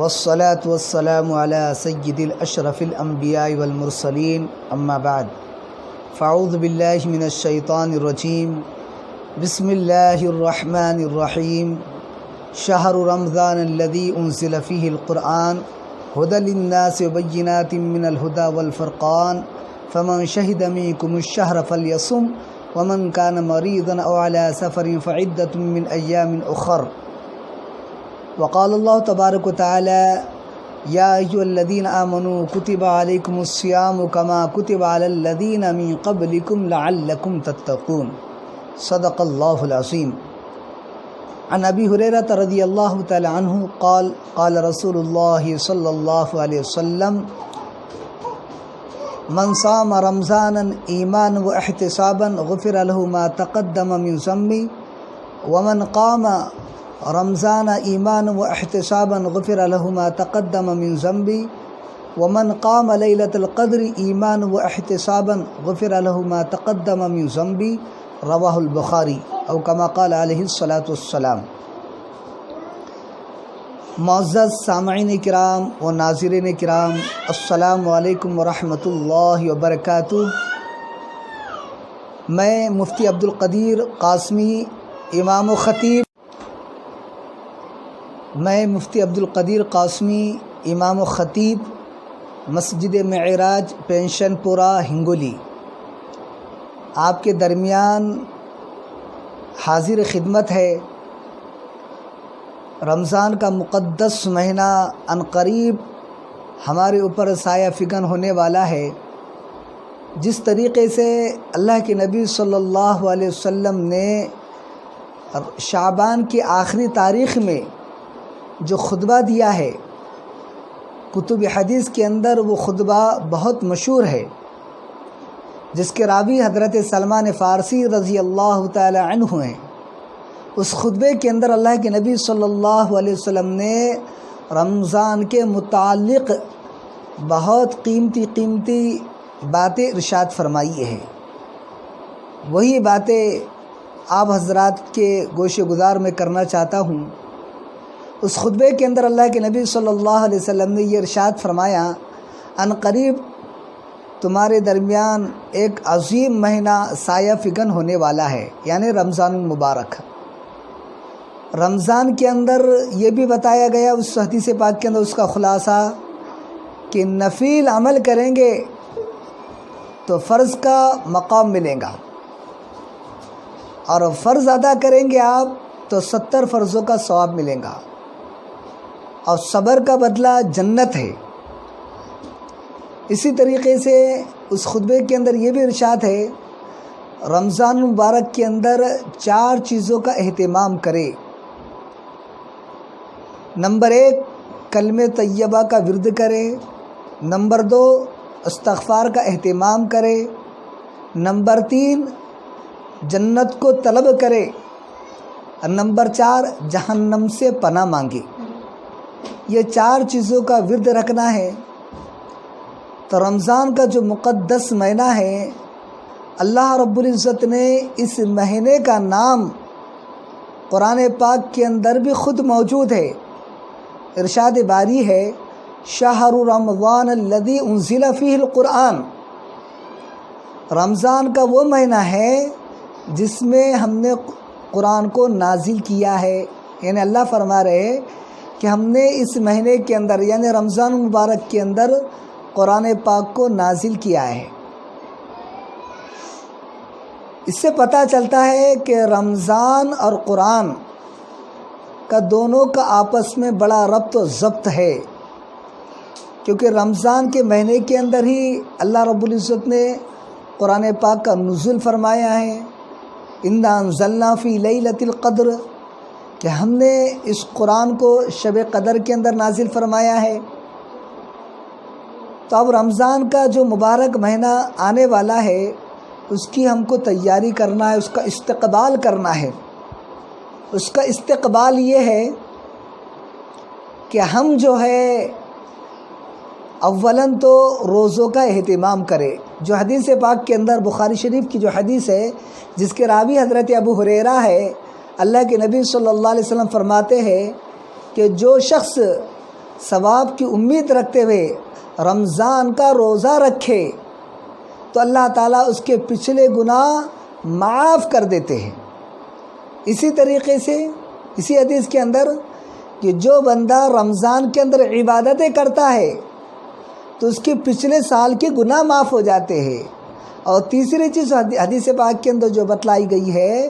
والصلاة والسلام على سيد الأشرف الأنبياء والمرسلين أما بعد فأعوذ بالله من الشيطان الرجيم بسم الله الرحمن الرحيم شهر رمضان الذي أنزل فيه القرآن هدى للناس وبينات من الهدى والفرقان فمن شهد منكم الشهر فليصم ومن كان مريضا أو على سفر فعدة من أيام أخر وقال الله تبارك وتعالى يا أيها الذين آمنوا كتب عليكم الصيام كما كتب على الذين من قبلكم لعلكم تتقون صدق الله العظيم. عن أبي هريرة رضي الله تعالى عنه قال قال رسول الله صلى الله عليه وسلم من صام رمضانا إيمانا واحتسابا غفر له ما تقدم من ذنبه ومن قام رمضان ایمان و احتسابا غفر له ما تقدم من ذنبه ومن قام ليلة القدر ایمان و احتسابا غفر له ما تقدم من ذنبه رواہ البخاری او کما قال علیہ الصلاۃ والسلام. معزز سامعین کرام و ناظرین کرام، السلام علیکم ورحمۃ اللہ وبرکاتہ. میں مفتی عبدالقدیر قاسمی امام و خطیب امام و خطیب مسجد معراج پینشن پورہ ہنگولی آپ کے درمیان حاضر خدمت ہے. رمضان کا مقدس مہینہ عنقریب ہمارے اوپر سایہ فگن ہونے والا ہے. جس طریقے سے اللہ کے نبی صلی اللہ علیہ وسلم نے شعبان کی آخری تاریخ میں جو خطبہ دیا ہے، کتب حدیث کے اندر وہ خطبہ بہت مشہور ہے، جس کے راوی حضرت سلمان فارسی رضی اللہ تعالی عنہ ہیں. اس خطبے کے اندر اللہ کے نبی صلی اللہ علیہ وسلم نے رمضان کے متعلق بہت قیمتی باتیں ارشاد فرمائی ہیں. وہی باتیں آپ حضرات کے گوش گزار میں کرنا چاہتا ہوں. اس خطبے کے اندر اللہ کے نبی صلی اللہ علیہ وسلم نے یہ ارشاد فرمایا، عنقریب تمہارے درمیان ایک عظیم مہینہ سایہ فگن ہونے والا ہے، یعنی رمضان المبارک. رمضان کے اندر یہ بھی بتایا گیا اس حدیث پاک کے اندر اس کا خلاصہ کہ نفل عمل کریں گے تو فرض کا مقام ملے گا، اور فرض ادا کریں گے آپ تو 70 فرضوں کا ثواب ملے گا، اور صبر کا بدلہ جنت ہے. اسی طریقے سے اس خطبے کے اندر یہ بھی ارشاد ہے، رمضان مبارک کے اندر 4 چیزوں کا اہتمام کرے. نمبر 1 کلمہ طیبہ کا ورد کرے. نمبر 2 استغفار کا اہتمام کرے. نمبر 3 جنت کو طلب کرے. نمبر 4 جہنم سے پناہ مانگے. یہ 4 چیزوں کا ورد رکھنا ہے. تو رمضان کا جو مقدس مہینہ ہے، اللہ رب العزت نے اس مہینے کا نام قرآن پاک کے اندر بھی خود موجود ہے. ارشاد باری ہے، شہر رمضان الذی انزل فیہ القرآن. رمضان کا وہ مہینہ ہے جس میں ہم نے قرآن کو نازل کیا ہے. یعنی اللہ فرما رہے کہ ہم نے اس مہینے کے اندر یعنی رمضان مبارک کے اندر قرآن پاک کو نازل کیا ہے. اس سے پتہ چلتا ہے کہ رمضان اور قرآن کا دونوں کا آپس میں بڑا ربط و ضبط ہے، کیونکہ رمضان کے مہینے کے اندر ہی اللہ رب العزت نے قرآن پاک کا نزول فرمایا ہے. انا انزلنا فی لیلۃ القدر، کہ ہم نے اس قرآن کو شب قدر کے اندر نازل فرمایا ہے. تو اب رمضان کا جو مبارک مہینہ آنے والا ہے، اس کی ہم کو تیاری کرنا ہے، اس کا استقبال کرنا ہے. اس کا استقبال یہ ہے کہ ہم جو ہے اولاً تو روزوں کا اہتمام کرے. جو حدیث پاک کے اندر بخاری شریف کی جو حدیث ہے، جس کے راوی حضرت ابو ہریرہ ہے، اللہ کے نبی صلی اللہ علیہ وسلم فرماتے ہیں کہ جو شخص ثواب کی امید رکھتے ہوئے رمضان کا روزہ رکھے تو اللہ تعالیٰ اس کے پچھلے گناہ معاف کر دیتے ہیں۔ اسی طریقے سے اسی حدیث کے اندر کہ جو بندہ رمضان کے اندر عبادتیں کرتا ہے تو اس کے پچھلے سال کے گناہ معاف ہو جاتے ہیں۔ اور تیسری چیز حدیث پاک کے اندر جو بتلائی گئی ہے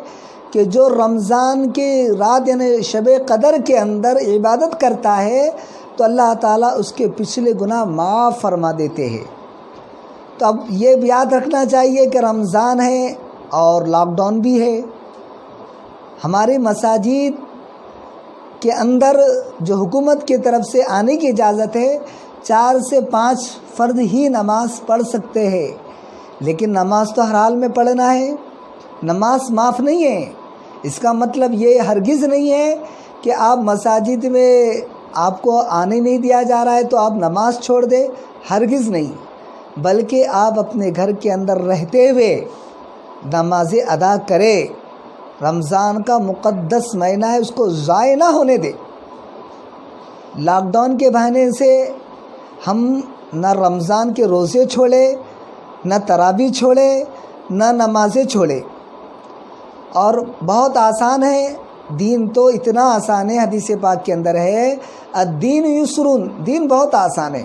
کہ جو رمضان کی رات یعنی شب قدر کے اندر عبادت کرتا ہے تو اللہ تعالیٰ اس کے پچھلے گناہ معاف فرما دیتے ہیں۔ تو اب یہ بھی یاد رکھنا چاہیے کہ رمضان ہے اور لاک ڈاؤن بھی ہے۔ ہماری مساجد کے اندر جو حکومت کی طرف سے آنے کی اجازت ہے 4 سے 5 فرد ہی نماز پڑھ سکتے ہیں، لیکن نماز تو ہر حال میں پڑھنا ہے، نماز معاف نہیں ہے۔ اس کا مطلب یہ ہرگز نہیں ہے کہ آپ مساجد میں آپ کو آنے نہیں دیا جا رہا ہے تو آپ نماز چھوڑ دیں، ہرگز نہیں، بلکہ آپ اپنے گھر کے اندر رہتے ہوئے نمازیں ادا کریں۔ رمضان کا مقدس مہینہ ہے، اس کو ضائع نہ ہونے دے۔ لاک ڈاؤن کے بہانے سے ہم نہ رمضان کے روزے چھوڑے، نہ تراویح چھوڑے، نہ نمازیں چھوڑے۔ اور بہت آسان ہے، دین تو اتنا آسان ہے، حدیث پاک کے اندر ہے الدین یسرون، دین بہت آسان ہے۔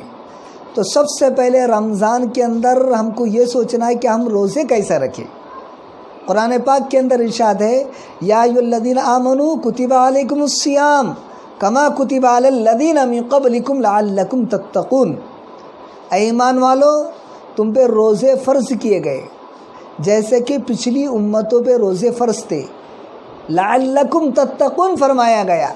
تو سب سے پہلے رمضان کے اندر ہم کو یہ سوچنا ہے کہ ہم روزے کیسے رکھیں۔ قرآن پاک کے اندر ارشاد ہے یا ایھا الذین آمنوا کتب علیکم الصیام کما کتب علی الذین من قبلکم لعلکم تتقون، اے ایمان والو تم پہ روزے فرض کیے گئے جیسے کہ پچھلی امتوں پہ روزے فرض تھے، لعلکم تتقون فرمایا گیا۔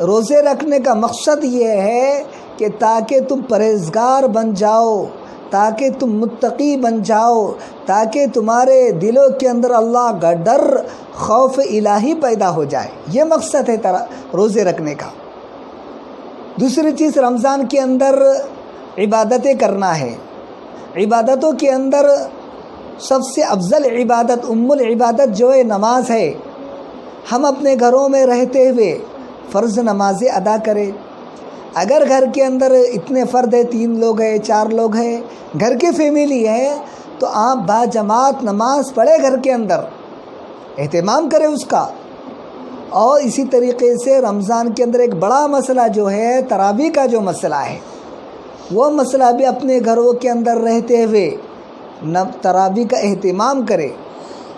روزے رکھنے کا مقصد یہ ہے کہ تاکہ تم پرہیزگار بن جاؤ، تاکہ تم متقی بن جاؤ، تاکہ تمہارے دلوں کے اندر اللہ کا ڈر، خوف الہی پیدا ہو جائے۔ یہ مقصد ہے روزے رکھنے کا۔ دوسری چیز، رمضان کے اندر عبادتیں کرنا ہے۔ عبادتوں کے اندر سب سے افضل عبادت، العبادت جو ہے نماز ہے۔ ہم اپنے گھروں میں رہتے ہوئے فرض نمازیں ادا کریں۔ اگر گھر کے اندر اتنے فرد ہیں، 3 لوگ ہیں، 4 لوگ ہیں، گھر کی فیملی ہے، تو آپ باجماعت نماز پڑھے، گھر کے اندر اہتمام کرے اس کا۔ اور اسی طریقے سے رمضان کے اندر ایک بڑا مسئلہ جو ہے تراویح کا جو مسئلہ ہے، وہ مسئلہ بھی اپنے گھروں کے اندر رہتے ہوئے تراویح کا اہتمام کرے۔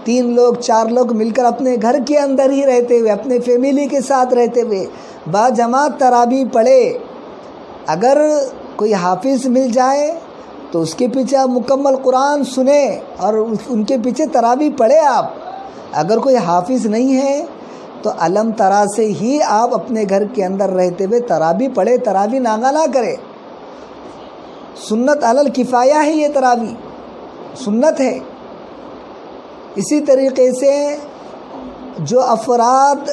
3 لوگ 4 لوگ مل کر اپنے گھر کے اندر ہی رہتے ہوئے، اپنے فیملی کے ساتھ رہتے ہوئے باجماعت تراویح پڑھے۔ اگر کوئی حافظ مل جائے تو اس کے پیچھے آپ مکمل قرآن سنیں اور ان کے پیچھے تراویح پڑھے آپ۔ اگر کوئی حافظ نہیں ہے تو علم ترا سے ہی آپ اپنے گھر کے اندر رہتے ہوئے تراویح پڑھے، تراویح ناغہ نہ کرے۔ سنت علی الکفایہ ہے، یہ تراویح سنت ہے۔ اسی طریقے سے جو افراد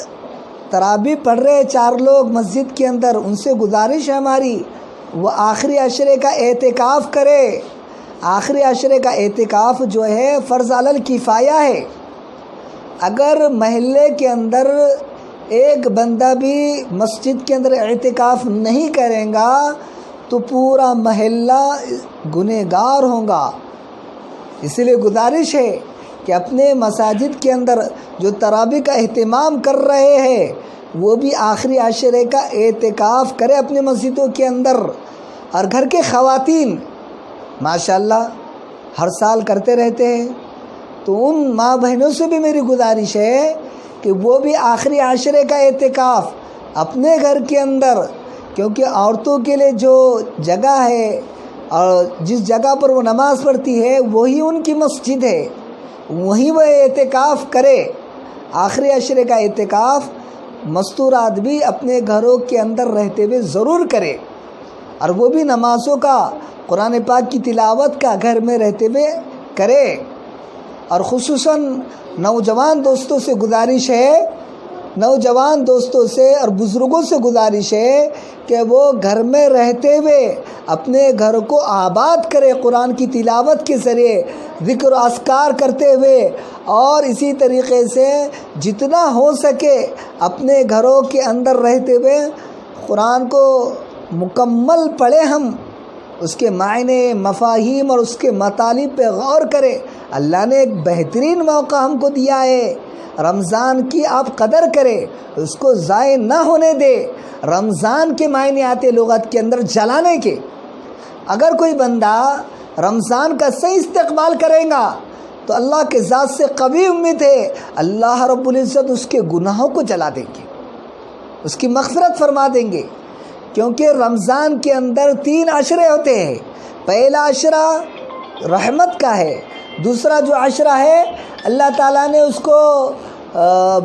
تراویح پڑھ رہے 4 لوگ مسجد کے اندر، ان سے گزارش ہے ہماری وہ آخری عشرے کا اعتکاف کرے۔ آخری عشرے کا اعتکاف جو ہے فرض علی الکفایہ ہے۔ اگر محلے کے اندر ایک بندہ بھی مسجد کے اندر اعتکاف نہیں کرے گا تو پورا محلہ گنہگار ہوگا۔ اس لیے گزارش ہے کہ اپنے مساجد کے اندر جو تراویح کا اہتمام کر رہے ہیں وہ بھی آخری عشرے کا اعتکاف کرے اپنے مسجدوں کے اندر۔ اور گھر کے خواتین ماشاءاللہ ہر سال کرتے رہتے ہیں، تو ان ماں بہنوں سے بھی میری گزارش ہے کہ وہ بھی آخری عشرے کا اعتکاف اپنے گھر کے اندر، کیونکہ عورتوں کے لیے جو جگہ ہے اور جس جگہ پر وہ نماز پڑھتی ہے وہی ان کی مسجد ہے، وہیں وہ اعتکاف کرے۔ آخری عشرے کا اعتکاف مستورات بھی اپنے گھروں کے اندر رہتے ہوئے ضرور کرے، اور وہ بھی نمازوں کا، قرآن پاک کی تلاوت کا گھر میں رہتے ہوئے کرے۔ اور خصوصاً نوجوان دوستوں سے گزارش ہے، نوجوان دوستوں سے اور بزرگوں سے گزارش ہے کہ وہ گھر میں رہتے ہوئے اپنے گھر کو آباد کرے، قرآن کی تلاوت کے ذریعے، ذکر و اذکار کرتے ہوئے، اور اسی طریقے سے جتنا ہو سکے اپنے گھروں کے اندر رہتے ہوئے قرآن کو مکمل پڑھیں ہم، اس کے معنی، مفاہیم اور اس کے مطالب پہ غور کریں۔ اللہ نے ایک بہترین موقع ہم کو دیا ہے، رمضان کی آپ قدر کریں، اس کو ضائع نہ ہونے دے۔ رمضان کے معنی آتے لغت کے اندر جلانے کے۔ اگر کوئی بندہ رمضان کا صحیح استقبال کرے گا تو اللہ کے ذات سے قوی امید ہے اللہ رب العزت اس کے گناہوں کو جلا دیں گے، اس کی مغفرت فرما دیں گے، کیونکہ رمضان کے اندر 3 عشرے ہوتے ہیں۔ پہلا عشرہ رحمت کا ہے، دوسرا جو عشرہ ہے اللہ تعالیٰ نے اس کو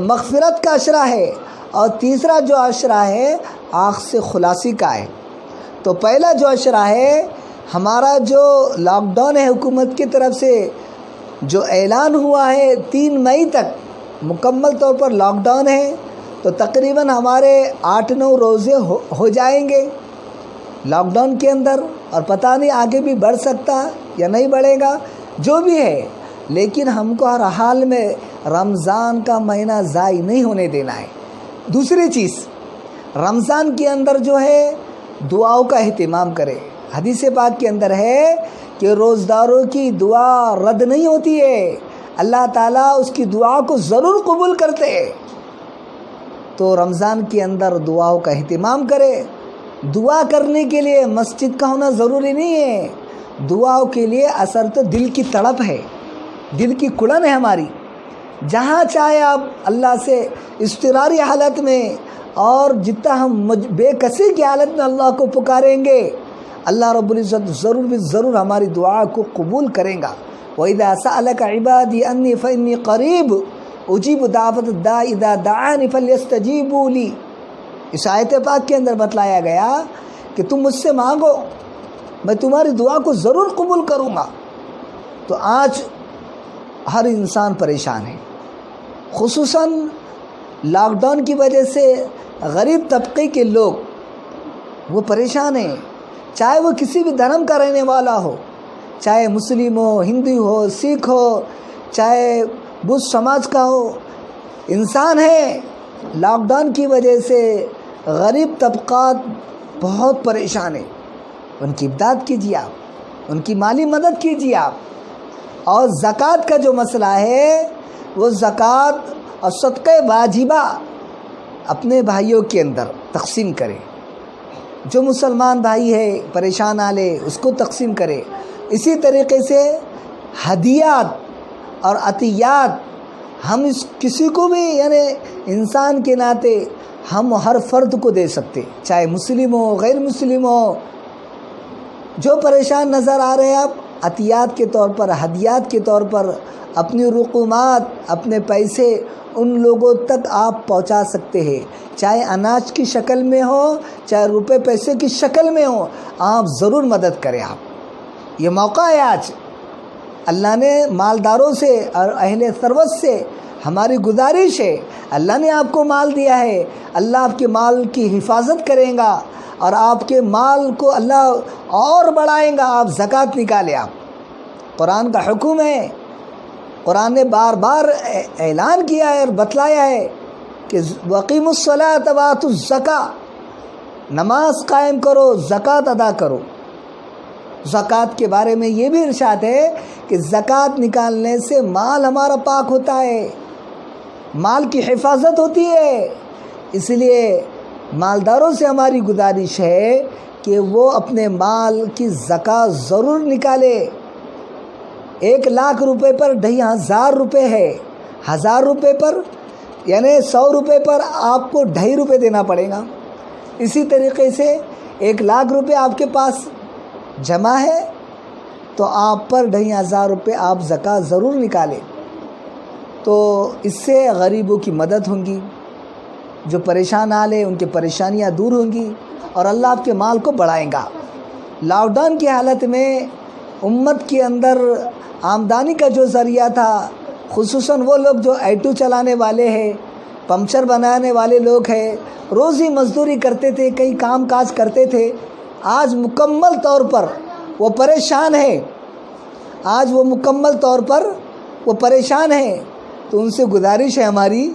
مغفرت کا عشرہ ہے، اور تیسرا جو عشرہ ہے آنکھ سے خلاصی کا ہے۔ تو پہلا جو عشرہ ہے ہمارا جو لاک ڈاؤن ہے حکومت کی طرف سے جو اعلان ہوا ہے 3 مئی تک مکمل طور پر لاک ڈاؤن ہے، تو تقریباً ہمارے 8-9 روزے ہو جائیں گے لاک ڈاؤن کے اندر، اور پتہ نہیں آگے بھی بڑھ سکتا یا نہیں بڑھے گا، جو بھی ہے، لیکن ہم کو ہر حال میں رمضان کا مہینہ ضائع نہیں ہونے دینا ہے۔ دوسری چیز، رمضان کے اندر جو ہے دعاؤں کا اہتمام کرے۔ حدیث پاک کے اندر ہے کہ روزداروں کی دعا رد نہیں ہوتی ہے، اللہ تعالیٰ اس کی دعا کو ضرور قبول کرتے ہیں۔ تو رمضان کے اندر دعاؤں کا اہتمام کرے۔ دعا کرنے کے لیے مسجد کا ہونا ضروری نہیں ہے، دعاؤں کے لیے اثر تو دل کی تڑپ ہے، دل کی کڑن ہے ہماری۔ جہاں چاہے آپ اللہ سے اضطراری حالت میں اور جتنا ہم بے کسی کی حالت میں اللہ کو پکاریں گے، اللہ رب العزت ضرور بھی ضرور ہماری دعا کو قبول کرے گا۔ وَإِذَا سَأَلَكَ عِبَادِي أَنِّي فَإِنِّي قَرِيبٌ أُجِيبُ دَعْوَةَ الدَّاعِ إِذَا دَعَانِ فَلْيَسْتَجِيبُوا لِي۔ اس آیت پاک کے اندر بتلایا گیا کہ تم مجھ سے مانگو، میں تمہاری دعا کو ضرور قبول کروں گا۔ تو آج ہر انسان پریشان ہے، خصوصاً لاک ڈاؤن کی وجہ سے غریب طبقے کے لوگ وہ پریشان ہیں، چاہے وہ کسی بھی دھرم کا رہنے والا ہو، چاہے مسلم ہو، ہندو ہو، سکھ ہو، چاہے بدھ سماج کا ہو، انسان ہے۔ لاک ڈاؤن کی وجہ سے غریب طبقات بہت پریشان ہیں، ان کی امداد کیجیے آپ، ان کی مالی مدد کیجیے آپ۔ اور زکوٰۃ کا جو مسئلہ ہے وہ زکوٰۃ اور صدقہ واجبہ اپنے بھائیوں کے اندر تقسیم کرے، جو مسلمان بھائی ہے پریشان آلے اس کو تقسیم کرے۔ اسی طریقے سے ہدیات اور عطیات ہم کسی کو بھی، یعنی انسان کے ناطے ہم ہر فرد کو دے سکتے، چاہے مسلم ہو غیر مسلم ہو، جو پریشان نظر آ رہے ہیں آپ عطیات کے طور پر، ہدیات کے طور پر اپنی رقومات، اپنے پیسے ان لوگوں تک آپ پہنچا سکتے ہیں، چاہے اناج کی شکل میں ہو، چاہے روپے پیسے کی شکل میں ہو، آپ ضرور مدد کریں۔ آپ یہ موقع ہے آج، اللہ نے مالداروں سے اور اہل ثروت سے ہماری گزارش ہے، اللہ نے آپ کو مال دیا ہے، اللہ آپ کے مال کی حفاظت کرے گا اور آپ کے مال کو اللہ اور بڑھائیں گا۔ آپ زکوٰۃ نکالیں۔ آپ قرآن کا حکم ہے، قرآن نے بار بار اعلان کیا ہے اور بتلایا ہے کہ وَأَقِیمُوا الصَّلَاةَ وَآتُوا الزَّکَاۃَ، نماز قائم کرو، زکوٰۃ ادا کرو۔ زکوٰۃ کے بارے میں یہ بھی ارشاد ہے کہ زکوٰۃ نکالنے سے مال ہمارا پاک ہوتا ہے، مال کی حفاظت ہوتی ہے۔ اس لیے مالداروں سے ہماری گزارش ہے کہ وہ اپنے مال کی زکوٰۃ ضرور نکالے۔ 1,00,000 روپے پر 2,500 روپے ہے، 1000 روپے پر یعنی 100 روپے پر آپ کو 2.5 روپے دینا پڑے گا۔ اسی طریقے سے 1,00,000 روپے آپ کے پاس جمع ہے تو آپ پر 2,500 روپے آپ زکوٰۃ ضرور نکالیں، تو اس سے غریبوں کی مدد ہوں گی، جو پریشان آلے ان کی پریشانیاں دور ہوں گی اور اللہ آپ کے مال کو بڑھائے گا۔ لاک ڈاؤن کی حالت میں امت کے اندر آمدنی کا جو ذریعہ تھا، خصوصاً وہ لوگ جو آٹو چلانے والے ہیں، پنچر بنانے والے لوگ ہیں، روزی مزدوری کرتے تھے، کئی کام کاج کرتے تھے، آج مکمل طور پر وہ پریشان ہے، آج وہ مکمل طور پر وہ پریشان ہیں۔ تو ان سے گزارش ہے ہماری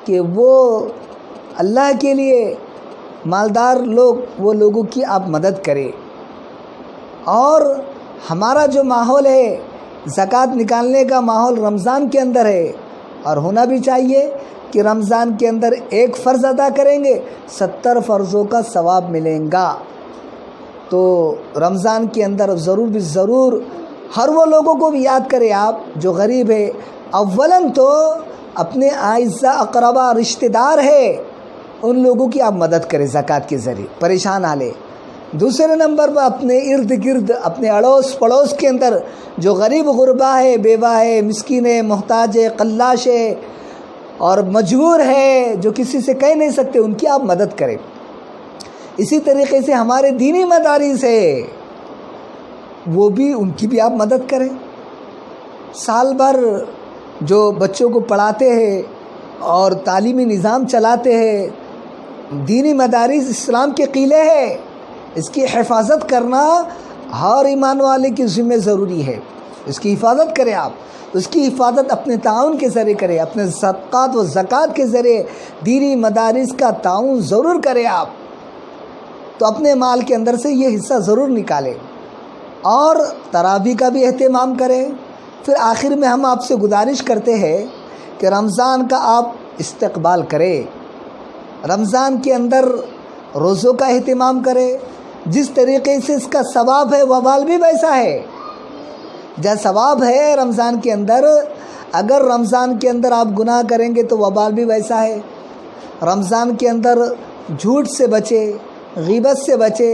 کہ وہ اللہ کے لیے مالدار لوگ وہ لوگوں کی آپ مدد کریں. اور ہمارا جو ماحول ہے زکوٰۃ نکالنے کا ماحول رمضان کے اندر ہے، اور ہونا بھی چاہیے کہ رمضان کے اندر ایک فرض ادا کریں گے 70 فرضوں کا ثواب ملیں گا. تو رمضان کے اندر ضرور بھی ضرور ہر وہ لوگوں کو بھی یاد کریں آپ جو غریب ہے. اولاً تو اپنے اعزاء اقربا رشتہ دار ہے ان لوگوں کی آپ مدد کریں زکوٰۃ کے ذریعے، پریشان حالے. دوسرے نمبر پر اپنے ارد گرد اپنے اڑوس پڑوس کے اندر جو غریب غربا ہے، بیوہ ہے، مسکین ہے، محتاج ہے، قلاش ہے اور مجبور ہے، جو کسی سے کہہ نہیں سکتے، ان کی آپ مدد کریں. اسی طریقے سے ہمارے دینی مدارس ہے وہ بھی، ان کی بھی آپ مدد کریں. سال بھر جو بچوں کو پڑھاتے ہیں اور تعلیمی نظام چلاتے ہیں، دینی مدارس اسلام کے قلعے ہیں، اس کی حفاظت کرنا ہر ایمان والے کی ذمہ ضروری ہے. اس کی حفاظت کریں آپ. اس کی حفاظت اپنے تعاون کے ذریعے کریں، اپنے صدقات و زکوٰۃ کے ذریعے دینی مدارس کا تعاون ضرور کریں آپ. تو اپنے مال کے اندر سے یہ حصہ ضرور نکالیں اور تراویح کا بھی اہتمام کریں. پھر آخر میں ہم آپ سے گزارش کرتے ہیں کہ رمضان کا آپ استقبال کریں. رمضان کے اندر روزوں کا اہتمام کریں. جس طریقے سے اس کا ثواب ہے وبال بھی ویسا ہے. جہاں ثواب ہے رمضان کے اندر، اگر رمضان کے اندر آپ گناہ کریں گے تو وبال بھی ویسا ہے. رمضان کے اندر جھوٹ سے بچے، غیبت سے بچے،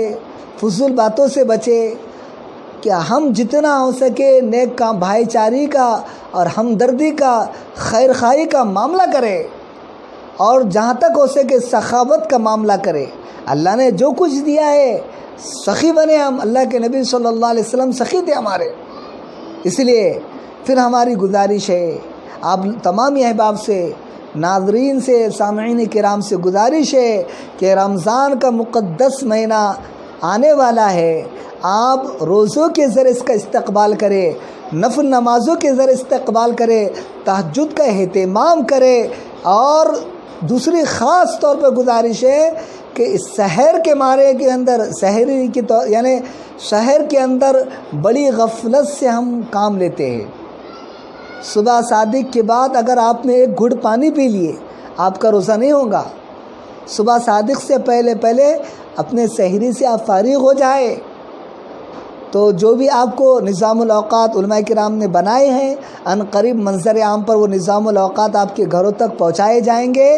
فضول باتوں سے بچے. کہ ہم جتنا ہو سکے نیک کام، بھائی چارگی کا اور ہمدردی کا، خیر خواہی کا معاملہ کرے، اور جہاں تک ہو سکے سخاوت کا معاملہ کرے. اللہ نے جو کچھ دیا ہے سخی بنے ہم. اللہ کے نبی صلی اللہ علیہ وسلم سخی تھے ہمارے. اس لیے پھر ہماری گزارش ہے آپ تمام احباب سے، ناظرین سے، سامعین کرام سے گزارش ہے کہ رمضان کا مقدس مہینہ آنے والا ہے. آپ روزوں کے ذریعے اس کا استقبال کریں، نفل نمازوں کے ذریعے استقبال کریں، تہجد کا اہتمام کریں. اور دوسری خاص طور پر گزارش ہے کہ اس شہر کے مارے کے اندر، شہری کی یعنی شہر کے اندر بڑی غفلت سے ہم کام لیتے ہیں. صبح صادق کے بعد اگر آپ نے ایک گھٹ پانی پی لیے آپ کا روزہ نہیں ہوگا. صبح صادق سے پہلے اپنے سحری سے آپ فارغ ہو جائے. تو جو بھی آپ کو نظام الاوقات علماء کرام نے بنائے ہیں، ان قریب منظر عام پر وہ نظام الاوقات آپ کے گھروں تک پہنچائے جائیں گے.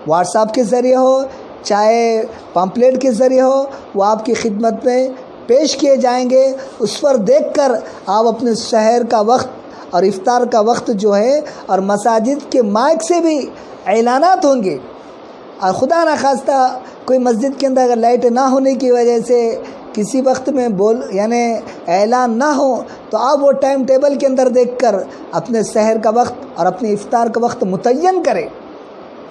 واٹس ایپ کے ذریعے ہو چاہے پمپلیٹ کے ذریعے ہو، وہ آپ کی خدمت میں پیش کیے جائیں گے. اس پر دیکھ کر آپ اپنے سحر کا وقت اور افطار کا وقت جو ہے، اور مساجد کے مائک سے بھی اعلانات ہوں گے. اور خدا نخواستہ کوئی مسجد کے اندر اگر لائٹ نہ ہونے کی وجہ سے کسی وقت میں یعنی اعلان نہ ہو، تو آپ وہ ٹائم ٹیبل کے اندر دیکھ کر اپنے سحر کا وقت اور اپنے افطار کا وقت متعین کریں،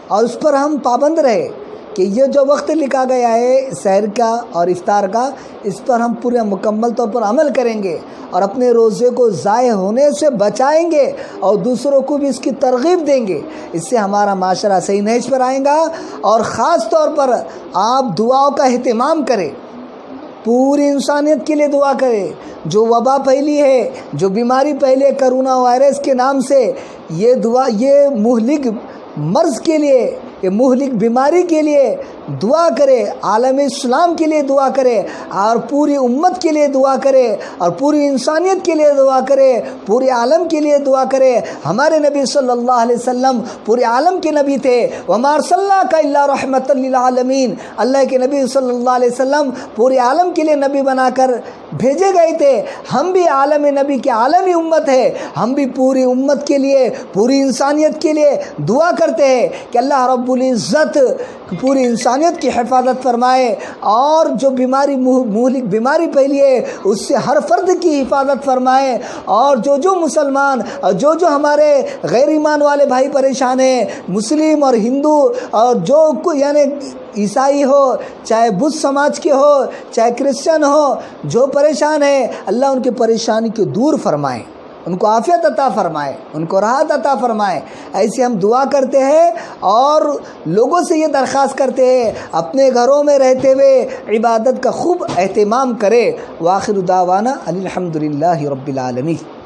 اور اس پر ہم پابند رہے کہ یہ جو وقت لکھا گیا ہے سحر کا اور افطار کا، اس پر ہم پورے مکمل طور پر عمل کریں گے اور اپنے روزے کو ضائع ہونے سے بچائیں گے اور دوسروں کو بھی اس کی ترغیب دیں گے. اس سے ہمارا معاشرہ صحیح نہج پر آئے گا. اور خاص طور پر آپ دعاؤں کا اہتمام کریں، پوری انسانیت کے لیے دعا کریں. جو وبا پھیلی ہے، جو بیماری پھیلے کرونا وائرس کے نام سے، یہ دعا، یہ مہلک مرض کے لیے، یہ مہلک بیماری کے لیے دعا کرے. عالم اسلام کے لیے دعا کرے اور پوری امت کے لیے دعا کرے اور پوری انسانیت کے لیے دعا کرے، پورے عالم کے لیے دعا کرے. ہمارے نبی صلی اللہ علیہ وسلم پورے عالم کے نبی تھے. وما ارسلناک الا رحمۃ للعالمین. اللہ کے نبی صلی اللہ علیہ وسلم پورے عالم کے لیے نبی بنا کر بھیجے گئے تھے. ہم بھی عالم نبی کے عالمی امت ہے. ہم بھی پوری امت کے لیے، پوری انسانیت کے لیے دعا کرتے ہیں کہ اللہ رب العزت پوری انسانیت کی حفاظت فرمائے، اور جو بیماری مہلک بیماری پھیلی ہے اس سے ہر فرد کی حفاظت فرمائے. اور جو مسلمان اور جو ہمارے غیر ایمان والے بھائی پریشان ہیں، مسلم اور ہندو اور جو یعنی عیسائی ہو، چاہے بدھ سماج کے ہو، چاہے کرسچن ہو، جو پریشان ہے، اللہ ان کی پریشانی کو دور فرمائے. ان کو عافیت عطا فرمائے، ان کو راحت عطا فرمائے۔ ایسے ہم دعا کرتے ہیں اور لوگوں سے یہ درخواست کرتے ہیں اپنے گھروں میں رہتے ہوئے عبادت کا خوب اہتمام کرے۔ وآخر دعوانا الحمدللہ رب العالمین۔